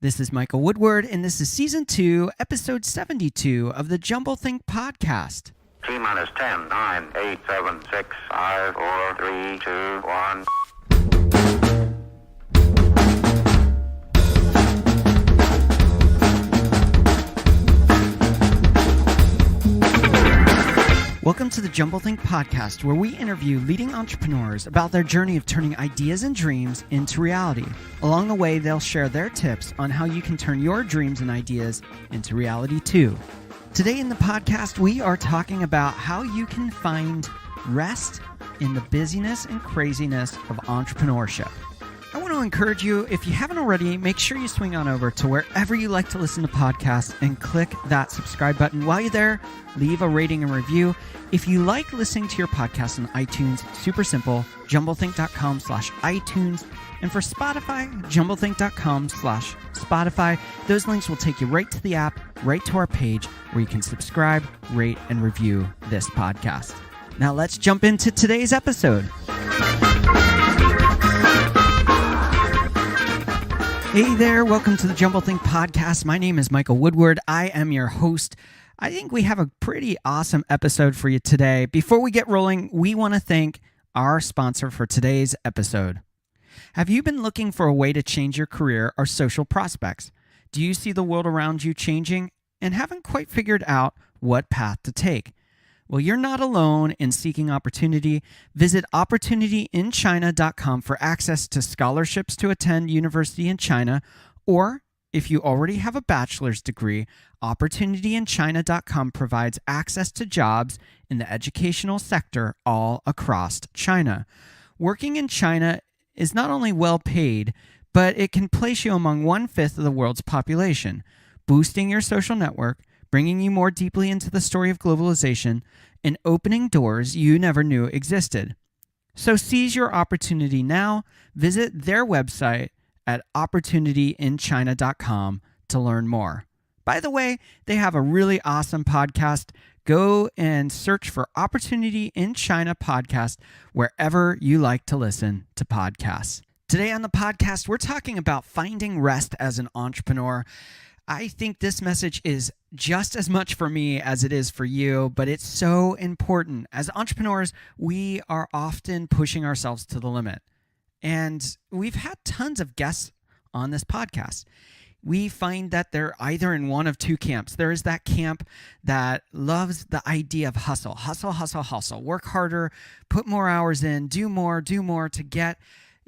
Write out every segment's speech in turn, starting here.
This is Michael Woodward, and this is Season 2, Episode 72 of the Jumble Think Podcast. T minus 10, 9, 8, 7, 6, 5, 4, 3, 2, 1. Welcome to the Jumble Think Podcast, where we interview leading entrepreneurs about their journey of turning ideas and dreams into reality. Along the way, they'll share their tips on how you can turn your dreams and ideas into reality too. Today in the podcast, we are talking about how you can find rest in the busyness and craziness of entrepreneurship. I want to encourage you, if you haven't already, make sure you swing on over to wherever you like to listen to podcasts and click that subscribe button. While you're there, leave a rating and review. If you like listening to your podcast on iTunes, super simple, jumblethink.com/iTunes. And for Spotify, jumblethink.com/Spotify. Those links will take you right to the app, right to our page, where you can subscribe, rate, and review this podcast. Now let's jump into today's episode. Hey there, welcome to the Jumble Think Podcast. My name is Michael Woodward. I am your host. I think we have a pretty awesome episode for you today. Before we get rolling, we want to thank our sponsor for today's episode. Have you been looking for a way to change your career or social prospects? Do you see the world around you changing and haven't quite figured out what path to take? Well, you're not alone in seeking opportunity. Visit opportunityinchina.com for access to scholarships to attend university in China, or if you already have a bachelor's degree, opportunityinchina.com provides access to jobs in the educational sector all across China. Working in China is not only well paid, but it can place you among 1/5 of the world's population, boosting your social network, bringing you more deeply into the story of globalization, and opening doors you never knew existed. So seize your opportunity now. Visit their website at opportunityinchina.com to learn more. By the way, they have a really awesome podcast. Go and search for Opportunity in China podcast wherever you like to listen to podcasts. Today on the podcast, we're talking about finding rest as an entrepreneur. I think this message is just as much for me as it is for you, but it's so important. As entrepreneurs, we are often pushing ourselves to the limit. And we've had tons of guests on this podcast. We find that they're either in one of two camps. There is that camp that loves the idea of hustle, work harder, put more hours in, do more to get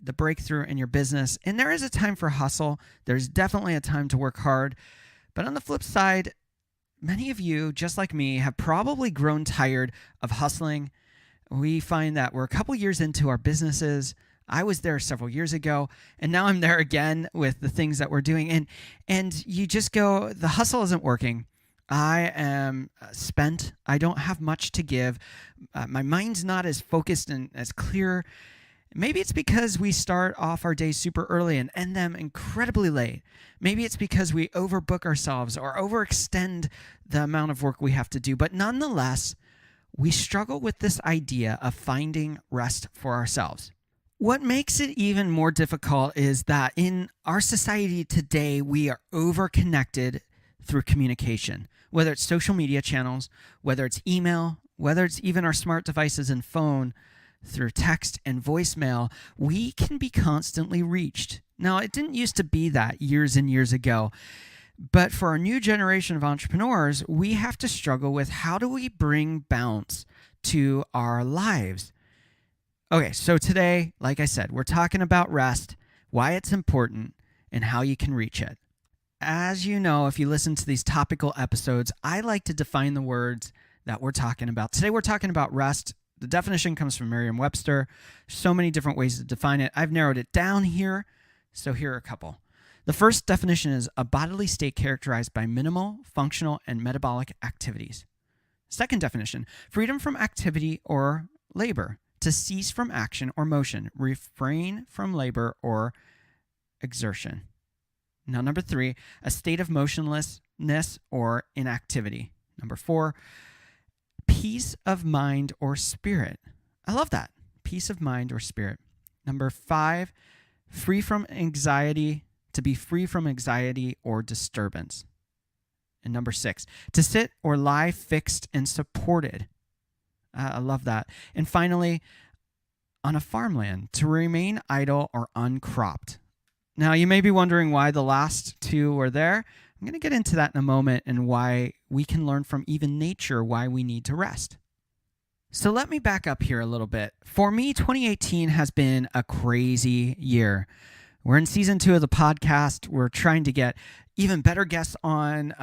the breakthrough in your business. And there is a time for hustle. There's definitely a time to work hard. But on the flip side, many of you, just like me, have probably grown tired of hustling. We find that we're a couple years into our businesses. I was there several years ago, and now I'm there again with the things that we're doing. And you just go, the hustle isn't working. I am spent. I don't have much to give. My mind's not as focused and as clear. Maybe it's because we start off our days super early and end them incredibly late. Maybe it's because we overbook ourselves or overextend the amount of work we have to do. But nonetheless, we struggle with this idea of finding rest for ourselves. What makes it even more difficult is that in our society today, we are overconnected through communication, whether it's social media channels, whether it's email, whether it's even our smart devices and phone. Through text and voicemail, we can be constantly reached. Now, it didn't used to be that years and years ago, but for our new generation of entrepreneurs, we have to struggle with how do we bring bounce to our lives. Okay, so today, like I said, we're talking about rest, why it's important, and how you can reach it. As you know, if you listen to these topical episodes, I like to define the words that we're talking about. Today, we're talking about rest. The definition comes from Merriam-Webster. So many different ways to define it. I've narrowed it down here, so here are a couple. The first definition is a bodily state characterized by minimal, functional, and metabolic activities. Second definition, freedom from activity or labor, to cease from action or motion, refrain from labor or exertion. Now, number 3, a state of motionlessness or inactivity. Number 4, peace of mind or spirit. I love that. Peace of mind or spirit. Number 5, free from anxiety, to be free from anxiety or disturbance. And number 6, to sit or lie fixed and supported. I love that. And finally, on a farmland, to remain idle or uncropped. Now, you may be wondering why the last 2 were there. I'm going to get into that in a moment and why we can learn from even nature why we need to rest. So let me back up here a little bit. For me, 2018 has been a crazy year. We're in season 2 of the podcast. We're trying to get even better guests on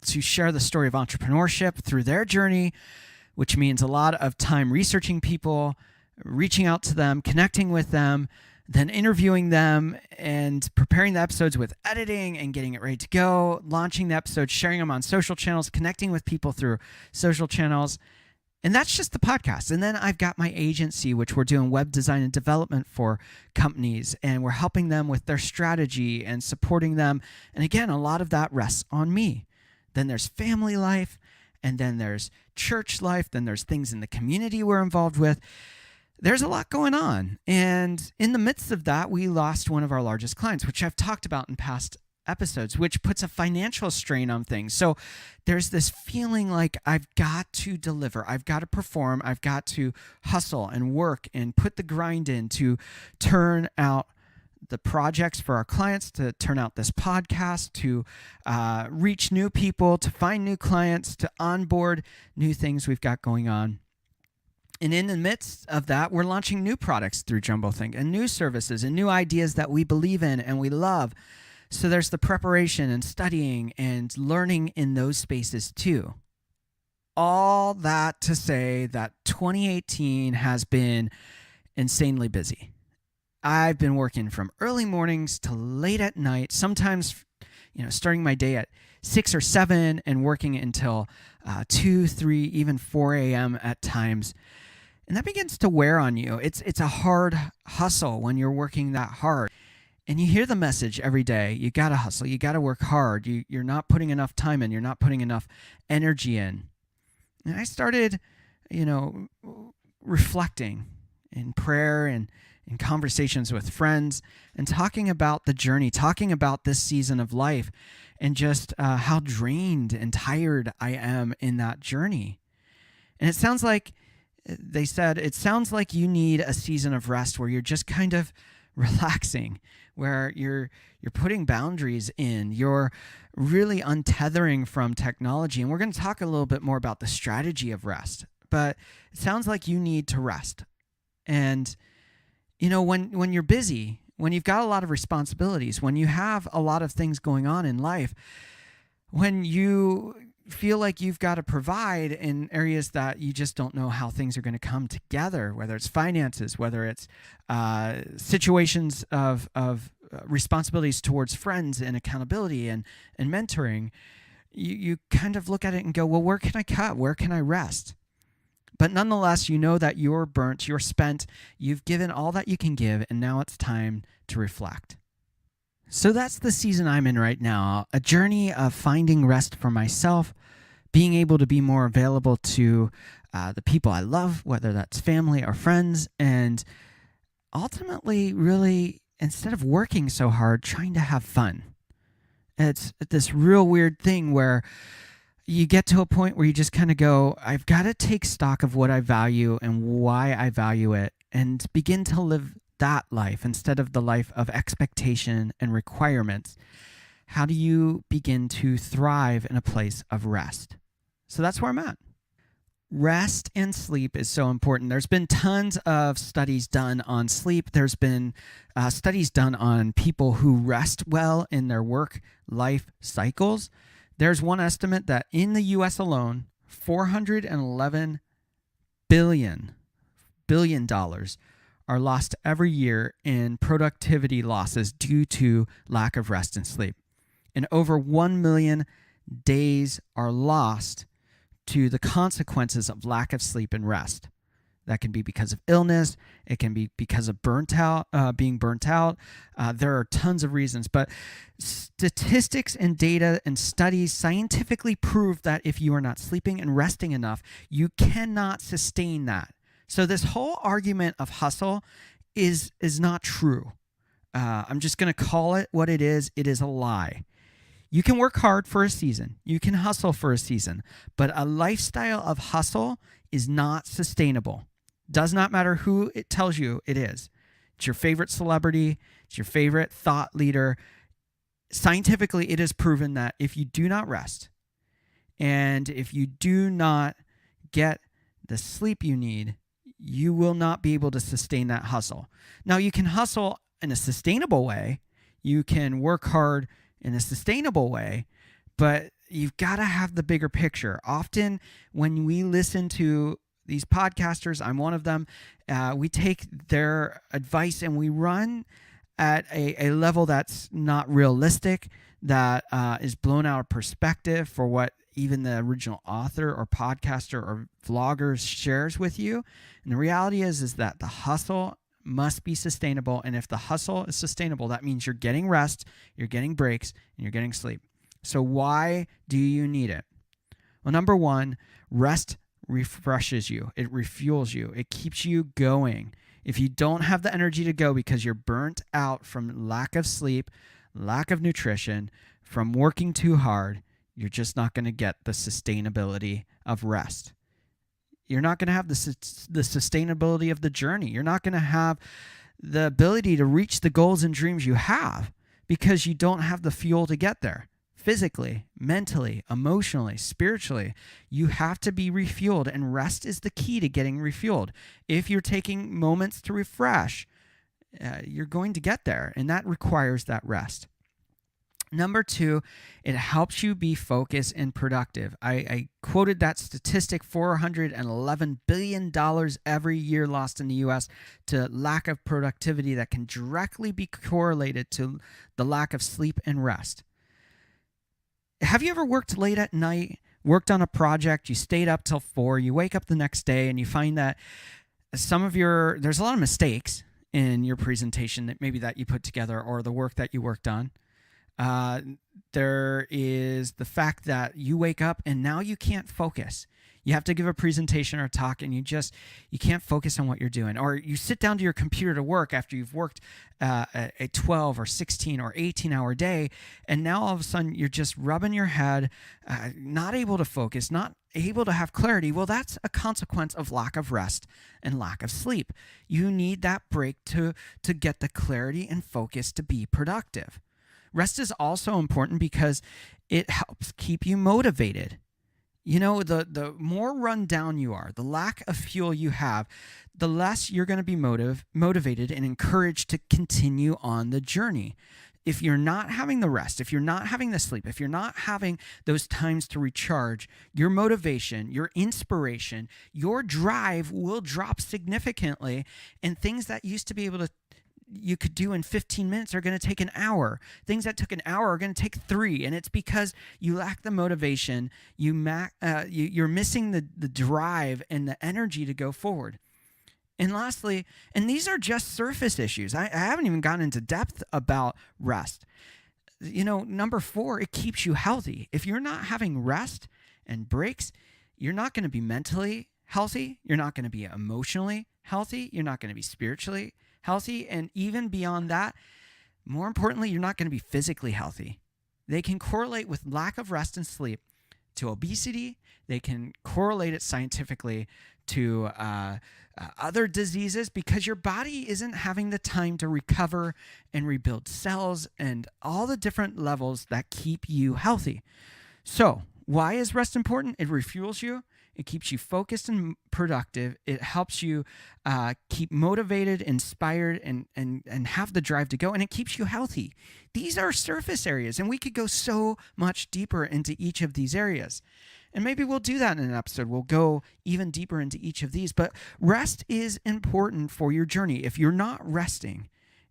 to share the story of entrepreneurship through their journey, which means a lot of time researching people, reaching out to them, connecting with them, then interviewing them and preparing the episodes with editing and getting it ready to go, launching the episodes, sharing them on social channels, connecting with people through social channels. And that's just the podcast. And then I've got my agency, which we're doing web design and development for companies, and we're helping them with their strategy and supporting them. And again, a lot of that rests on me. Then there's family life, and then there's church life, then there's things in the community we're involved with. There's a lot going on. And in the midst of that, we lost one of our largest clients, which I've talked about in past episodes, which puts a financial strain on things. So there's this feeling like I've got to deliver, I've got to perform, I've got to hustle and work and put the grind in to turn out the projects for our clients, to turn out this podcast, to reach new people, to find new clients, to onboard new things we've got going on. And in the midst of that, we're launching new products through JumboThink and new services and new ideas that we believe in and we love. So there's the preparation and studying and learning in those spaces too. All that to say that 2018 has been insanely busy. I've been working from early mornings to late at night, sometimes, starting my day at 6 or 7 and working until 2, 3, even 4 a.m. at times. And that begins to wear on you. It's a hard hustle when you're working that hard. And you hear the message every day, you got to hustle, you got to work hard. You're not putting enough time in, you're not putting enough energy in. And I started, reflecting in prayer and in conversations with friends and talking about the journey, talking about this season of life and just how drained and tired I am in that journey. And it sounds like it sounds like you need a season of rest where you're just kind of relaxing, where you're putting boundaries in, you're really untethering from technology. And we're going to talk a little bit more about the strategy of rest, but it sounds like you need to rest. And, when you're busy, when you've got a lot of responsibilities, when you have a lot of things going on in life, when you feel like you've got to provide in areas that you just don't know how things are going to come together, whether it's finances, whether it's situations of responsibilities towards friends and accountability and mentoring, you kind of look at it and go, well, where can I cut? Where can I rest? But nonetheless, you know that you're burnt, you're spent, you've given all that you can give, and now it's time to reflect. So that's the season I'm in right now, a journey of finding rest for myself, being able to be more available to the people I love, whether that's family or friends, and ultimately really, instead of working so hard, trying to have fun. It's this real weird thing where you get to a point where you just kind of go, I've got to take stock of what I value and why I value it and begin to live that life instead of the life of expectation and requirements. How do you begin to thrive in a place of rest? So that's where I'm at. Rest and sleep is so important. There's been tons of studies done on sleep. There's been studies done on people who rest well in their work-life cycles. There's one estimate that in the U.S. alone, $411 billion are lost every year in productivity losses due to lack of rest and sleep. And over 1 million days are lost to the consequences of lack of sleep and rest. That can be because of illness. It can be because of being burnt out. There are tons of reasons, but statistics and data and studies scientifically prove that if you are not sleeping and resting enough, you cannot sustain that. So this whole argument of hustle is not true. I'm just going to call it what it is. It is a lie. You can work hard for a season. You can hustle for a season. But a lifestyle of hustle is not sustainable. Does not matter who it tells you it is. It's your favorite celebrity. It's your favorite thought leader. Scientifically, it is proven that if you do not rest and if you do not get the sleep you need, you will not be able to sustain that hustle. Now, you can hustle in a sustainable way. You can work hard in a sustainable way, but you've got to have the bigger picture. Often when we listen to these podcasters, I'm one of them, we take their advice and we run at a level that's not realistic, that is blown out of perspective for what even the original author or podcaster or vlogger shares with you. And the reality is that the hustle must be sustainable. And if the hustle is sustainable, that means you're getting rest, you're getting breaks, and you're getting sleep. So why do you need it? Well, number one, rest refreshes you. It refuels you. It keeps you going. If you don't have the energy to go because you're burnt out from lack of sleep, lack of nutrition, from working too hard, you're just not going to get the sustainability of rest. You're not going to have the sustainability of the journey. You're not going to have the ability to reach the goals and dreams you have because you don't have the fuel to get there. Physically, mentally, emotionally, spiritually, you have to be refueled, and rest is the key to getting refueled. If you're taking moments to refresh, you're going to get there, and that requires that rest. Number two, it helps you be focused and productive. I quoted that statistic, $411 billion every year lost in the U.S. to lack of productivity that can directly be correlated to the lack of sleep and rest. Have you ever worked late at night, worked on a project, you stayed up till 4, you wake up the next day and you find that there's a lot of mistakes in your presentation that you put together or the work that you worked on. There is the fact that you wake up and now you can't focus. You have to give a presentation or a talk and you can't focus on what you're doing. Or you sit down to your computer to work after you've worked a 12 or 16 or 18-hour day, and now all of a sudden you're just rubbing your head, not able to focus, not able to have clarity. Well, that's a consequence of lack of rest and lack of sleep. You need that break to get the clarity and focus to be productive. Rest is also important because it helps keep you motivated. You know, the more run down you are, the lack of fuel you have, the less you're going to be motivated and encouraged to continue on the journey. If you're not having the rest, if you're not having the sleep, if you're not having those times to recharge, your motivation, your inspiration, your drive will drop significantly, and things that used to be able to you could do in 15 minutes are going to take an hour. Things that took an hour are going to take 3. And it's because you lack the motivation. You're missing the drive and the energy to go forward. And lastly, and these are just surface issues. I haven't even gotten into depth about rest. You know, number 4, it keeps you healthy. If you're not having rest and breaks, you're not going to be mentally healthy. You're not going to be emotionally healthy. You're not going to be spiritually healthy, and even beyond that, more importantly, you're not going to be physically healthy. They can correlate with lack of rest and sleep to obesity. They can correlate it scientifically to other diseases because your body isn't having the time to recover and rebuild cells and all the different levels that keep you healthy. So, why is rest important? It refuels you. It keeps you focused and productive. It helps you keep motivated, inspired, and have the drive to go. And it keeps you healthy. These are surface areas, and we could go so much deeper into each of these areas. And maybe we'll do that in an episode. We'll go even deeper into each of these. But rest is important for your journey. If you're not resting,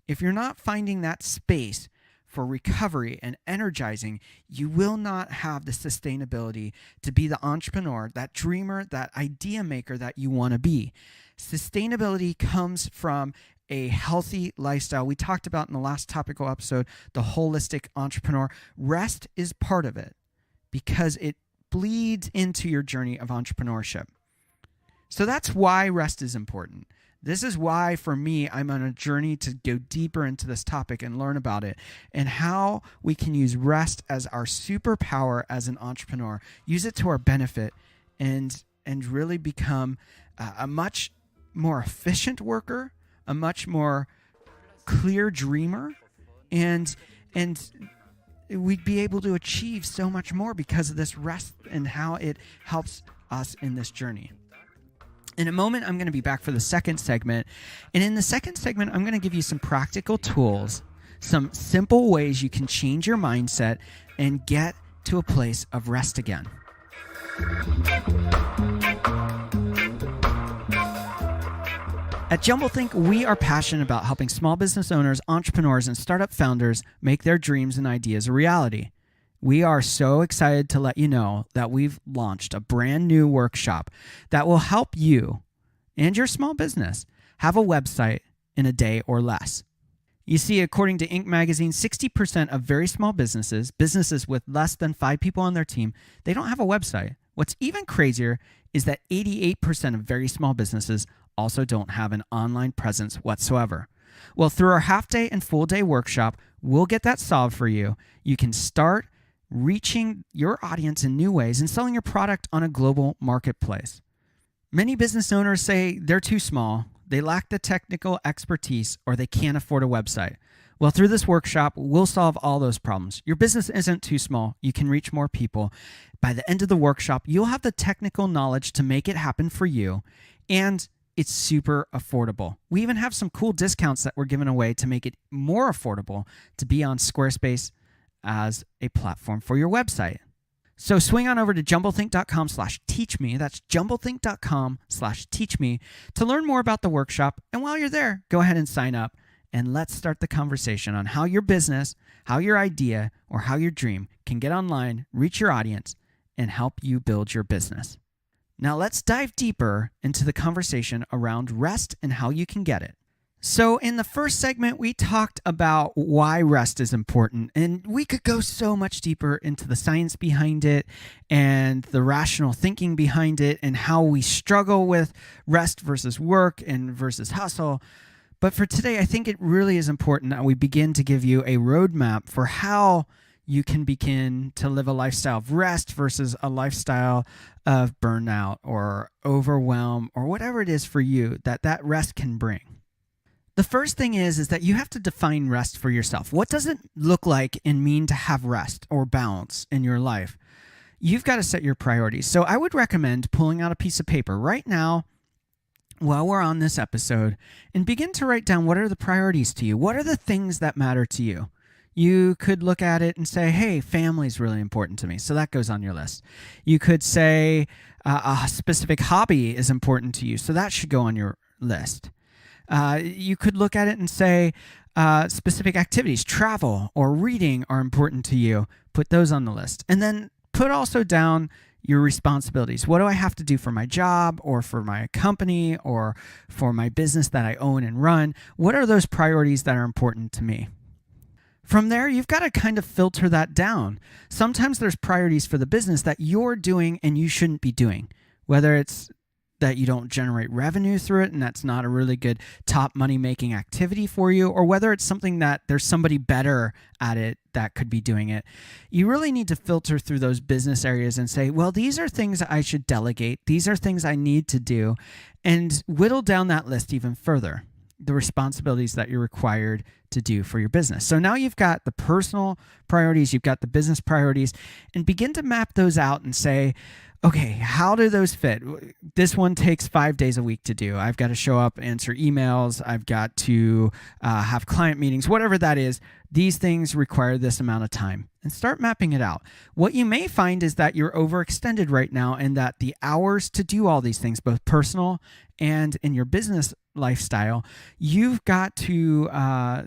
if you're not finding that space for recovery and energizing, you will not have the sustainability to be the entrepreneur, that dreamer, that idea maker that you want to be. Sustainability comes from a healthy lifestyle. We talked about in the last topical episode, the holistic entrepreneur. Rest is part of it because it bleeds into your journey of entrepreneurship. So that's why rest is important. This is why, for me, I'm on a journey to go deeper into this topic and learn about it and how we can use rest as our superpower as an entrepreneur, use it to our benefit, and really become a much more efficient worker, a much more clear dreamer, and we'd be able to achieve so much more because of this rest and how it helps us in this journey. In a moment, I'm going to be back for the second segment. And in the second segment, I'm going to give you some practical tools, some simple ways you can change your mindset and get to a place of rest again. At JumbleThink, we are passionate about helping small business owners, entrepreneurs, and startup founders make their dreams and ideas a reality. We are so excited to let you know that we've launched a brand new workshop that will help you and your small business have a website in a day or less. You see, according to Inc. magazine, 60% of very small businesses with less than 5 people on their team, they don't have a website. What's even crazier is that 88% of very small businesses also don't have an online presence whatsoever. Well, through our half-day and full-day workshop, we'll get that solved for you. You can start reaching your audience in new ways and selling your product on a global marketplace. Many business owners say they're too small, they lack the technical expertise, or they can't afford a website. Well, through this workshop, we'll solve all those problems. Your business isn't too small. You can reach more people. By the end of the workshop, you'll have the technical knowledge to make it happen for you, and it's super affordable. We even have some cool discounts that we're giving away to make it more affordable to be on Squarespace as a platform for your website. So swing on over to jumblethink.com/teachme. That's jumblethink.com/teachme to learn more about the workshop. And while you're there, go ahead and sign up and let's start the conversation on how your business, how your idea, or how your dream can get online, reach your audience, and help you build your business. Now let's dive deeper into the conversation around rest and how you can get it. So in the first segment, we talked about why rest is important, and we could go so much deeper into the science behind it and the rational thinking behind it and how we struggle with rest versus work and versus hustle. But for today, I think it really is important that we begin to give you a roadmap for how you can begin to live a lifestyle of rest versus a lifestyle of burnout or overwhelm or whatever it is for you that rest can bring. The first thing is that you have to define rest for yourself. What does it look like and mean to have rest or balance in your life? You've got to set your priorities. So I would recommend pulling out a piece of paper right now while we're on this episode and begin to write down what are the priorities to you. What are the things that matter to you? You could look at it and say, hey, family is really important to me. So that goes on your list. You could say a specific hobby is important to you. So that should go on your list. You could look at it and say specific activities, travel or reading are important to you. Put those on the list. And then put also down your responsibilities. What do I have to do for my job or for my company or for my business that I own and run? What are those priorities that are important to me? From there, you've got to kind of filter that down. Sometimes there's priorities for the business that you're doing and you shouldn't be doing, whether it's that you don't generate revenue through it and that's not a really good top money-making activity for you, or whether it's something that there's somebody better at it that could be doing it. You really need to filter through those business areas and say, well, these are things I should delegate. These are things I need to do, and whittle down that list even further, the responsibilities that you're required to do for your business. So now you've got the personal priorities, you've got the business priorities, and begin to map those out and say, okay, how do those fit? This one takes 5 days a week to do. I've got to show up, answer emails. I've got to have client meetings, whatever that is. These things require this amount of time, and start mapping it out. What you may find is that you're overextended right now and that the hours to do all these things, both personal and in your business lifestyle, you've got to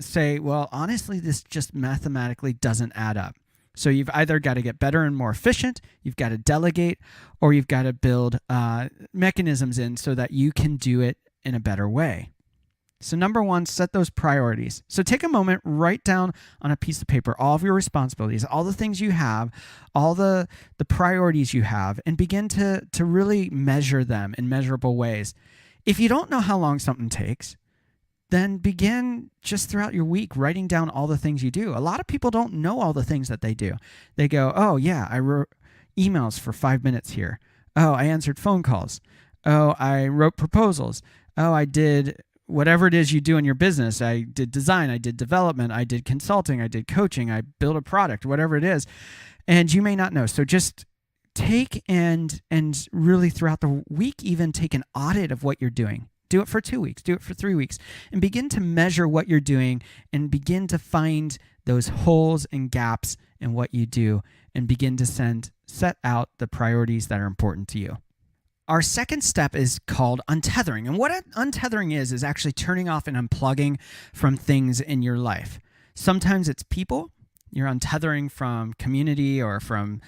say, well, honestly, this just mathematically doesn't add up. So you've either got to get better and more efficient, you've got to delegate, or you've got to build mechanisms in so that you can do it in a better way. So number one, set those priorities. So take a moment, write down on a piece of paper all of your responsibilities, all the things you have, all the priorities you have, and begin to really measure them in measurable ways. If you don't know how long something takes, then begin just throughout your week writing down all the things you do. A lot of people don't know all the things that they do. They go, oh yeah, I wrote emails for 5 minutes here. Oh, I answered phone calls. Oh, I wrote proposals. Oh, I did whatever it is you do in your business. I did design, I did development, I did consulting, I did coaching, I built a product, whatever it is. And you may not know. So just take and really throughout the week, even take an audit of what you're doing. Do it for 2 weeks, do it for 3 weeks, and begin to measure what you're doing and begin to find those holes and gaps in what you do and begin to set out the priorities that are important to you. Our second step is called untethering. And what untethering is actually turning off and unplugging from things in your life. Sometimes it's people. You're untethering from community or from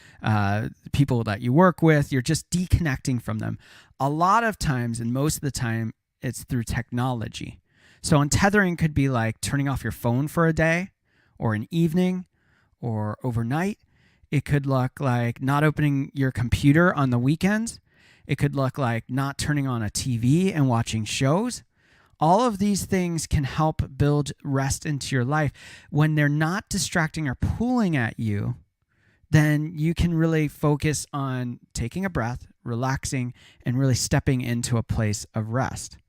people that you work with. You're just deconnecting from them. A lot of times, and most of the time, it's through technology. So untethering could be like turning off your phone for a day or an evening or overnight. It could look like not opening your computer on the weekends. It could look like not turning on a TV and watching shows. All of these things can help build rest into your life. When they're not distracting or pulling at you, then you can really focus on taking a breath, relaxing, and really stepping into a place of rest.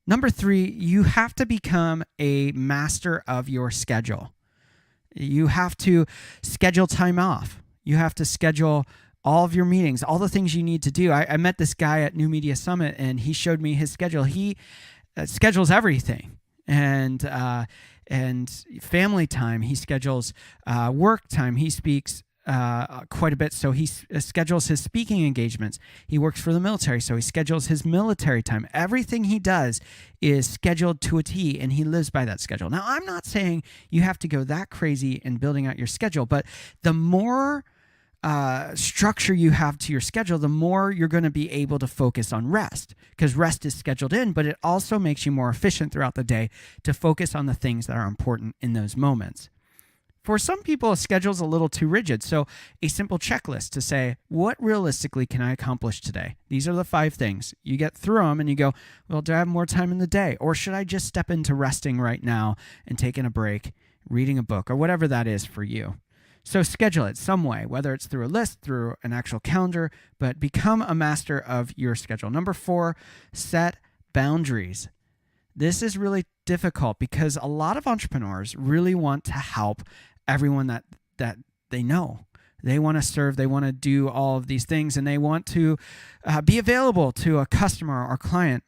Number 3, you have to become a master of your schedule. You have to schedule time off. You have to schedule all of your meetings, all the things you need to do. I met this guy at New Media Summit, and he showed me his schedule. He schedules everything, and family time. He schedules work time. He speaks quite a bit, so he schedules his speaking engagements. He works for the military, so he schedules his military time. Everything he does is scheduled to a T, and he lives by that schedule. Now, I'm not saying you have to go that crazy in building out your schedule, but the more structure you have to your schedule, the more you're going to be able to focus on rest, because rest is scheduled in, but it also makes you more efficient throughout the day to focus on the things that are important in those moments. For some people, a schedule is a little too rigid, so a simple checklist to say, what realistically can I accomplish today? These are the 5 things. You get through them and you go, well, do I have more time in the day? Or should I just step into resting right now and taking a break, reading a book, or whatever that is for you? So schedule it some way, whether it's through a list, through an actual calendar, but become a master of your schedule. Number 4, set boundaries. This is really difficult because a lot of entrepreneurs really want to help everyone that they know. They want to serve, they want to do all of these things, and they want to be available to a customer or client.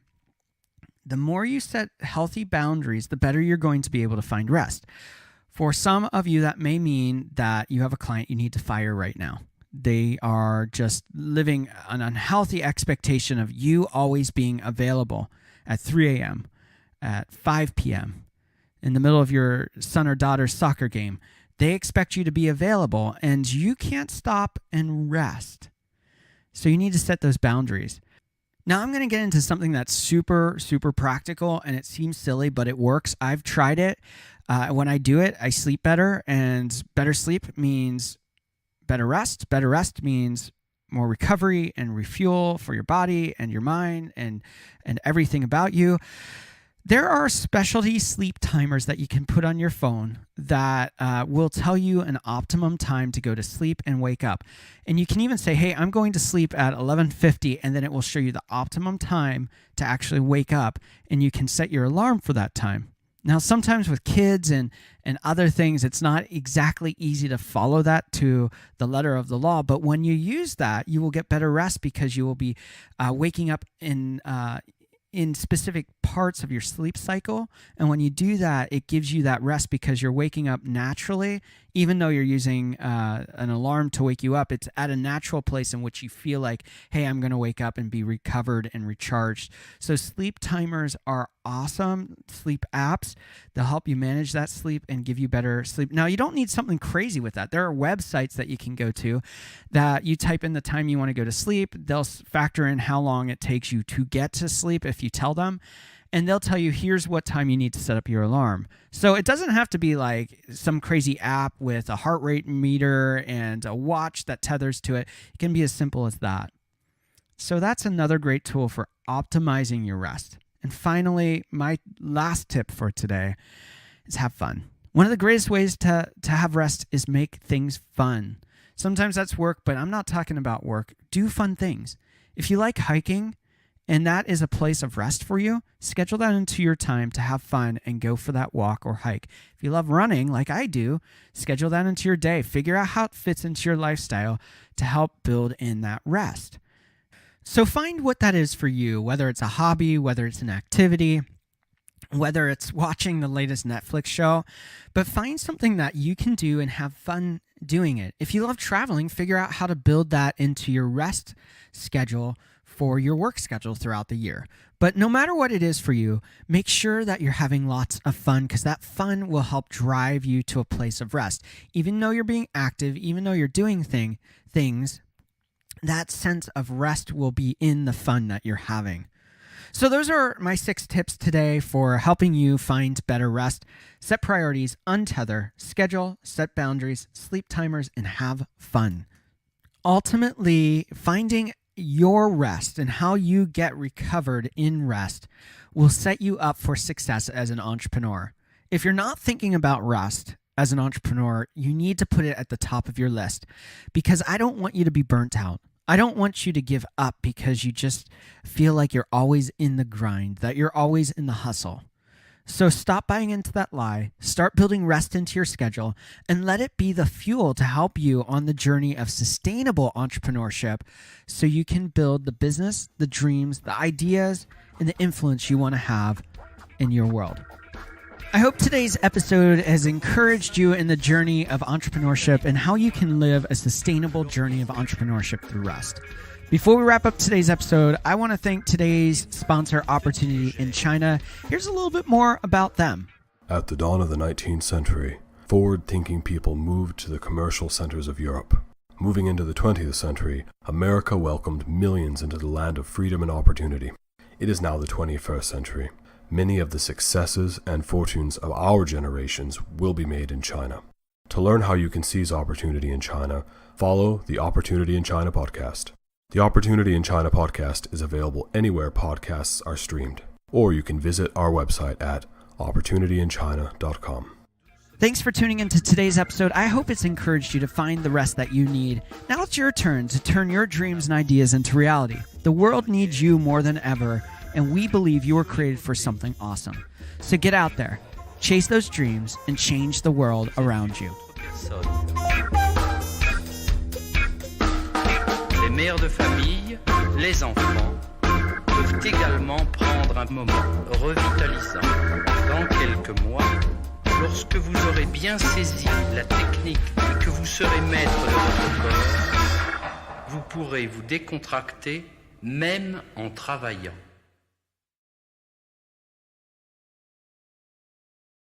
The more you set healthy boundaries, the better you're going to be able to find rest. For some of you, that may mean that you have a client you need to fire right now. They are just living an unhealthy expectation of you always being available at 3 a.m., at 5 p.m., in the middle of your son or daughter's soccer game. They expect you to be available, and you can't stop and rest. So you need to set those boundaries. Now I'm going to get into something that's super, super practical, and it seems silly, but it works. I've tried it. When I do it, I sleep better, and better sleep means better rest. Better rest means more recovery and refuel for your body and your mind and everything about you. There are specialty sleep timers that you can put on your phone that will tell you an optimum time to go to sleep and wake up. And you can even say, hey, I'm going to sleep at 11:50, and then it will show you the optimum time to actually wake up, and you can set your alarm for that time. Now, sometimes with kids and other things, it's not exactly easy to follow that to the letter of the law. But when you use that, you will get better rest because you will be waking up in specific parts of your sleep cycle. And when you do that, it gives you that rest because you're waking up naturally. Even though you're using an alarm to wake you up, it's at a natural place in which you feel like, hey, I'm going to wake up and be recovered and recharged. So sleep timers are awesome. Sleep apps, they'll help you manage that sleep and give you better sleep. Now, you don't need something crazy with that. There are websites that you can go to that you type in the time you want to go to sleep. They'll factor in how long it takes you to get to sleep if you tell them. And they'll tell you, here's what time you need to set up your alarm. So it doesn't have to be like some crazy app with a heart rate meter and a watch that tethers to it. It can be as simple as that. So that's another great tool for optimizing your rest. And finally, my last tip for today is have fun. One of the greatest ways to have rest is make things fun. Sometimes that's work, but I'm not talking about work. Do fun things. If you like hiking and that is a place of rest for you, schedule that into your time to have fun and go for that walk or hike. If you love running like I do, schedule that into your day. Figure out how it fits into your lifestyle to help build in that rest. So find what that is for you, whether it's a hobby, whether it's an activity, whether it's watching the latest Netflix show, but find something that you can do and have fun doing it. If you love traveling, figure out how to build that into your rest schedule for your work schedule throughout the year. But no matter what it is for you, make sure that you're having lots of fun, because that fun will help drive you to a place of rest. Even though you're being active, even though you're doing things, that sense of rest will be in the fun that you're having. So those are my 6 tips today for helping you find better rest. Set priorities, untether, schedule, set boundaries, sleep timers, and have fun. Ultimately, finding your rest and how you get recovered in rest will set you up for success as an entrepreneur. If you're not thinking about rest as an entrepreneur, you need to put it at the top of your list, because I don't want you to be burnt out. I don't want you to give up because you just feel like you're always in the grind, that you're always in the hustle. So stop buying into that lie, start building rest into your schedule, and let it be the fuel to help you on the journey of sustainable entrepreneurship so you can build the business, the dreams, the ideas, and the influence you want to have in your world. I hope today's episode has encouraged you in the journey of entrepreneurship and how you can live a sustainable journey of entrepreneurship through rest. Before we wrap up today's episode, I want to thank today's sponsor, Opportunity in China. Here's a little bit more about them. At the dawn of the 19th century, forward-thinking people moved to the commercial centers of Europe. Moving into the 20th century, America welcomed millions into the land of freedom and opportunity. It is now the 21st century. Many of the successes and fortunes of our generations will be made in China. To learn how you can seize opportunity in China, follow the Opportunity in China podcast. The Opportunity in China podcast is available anywhere podcasts are streamed, or you can visit our website at opportunityinchina.com. Thanks for tuning into today's episode. I hope it's encouraged you to find the rest that you need. Now it's your turn to turn your dreams and ideas into reality. The world needs you more than ever, and we believe you were created for something awesome. So get out there, chase those dreams, and change the world around you. Les mères de famille, les enfants, peuvent également prendre un moment revitalisant. Dans quelques mois, lorsque vous aurez bien saisi la technique et que vous serez maître de votre corps, vous pourrez vous décontracter même en travaillant.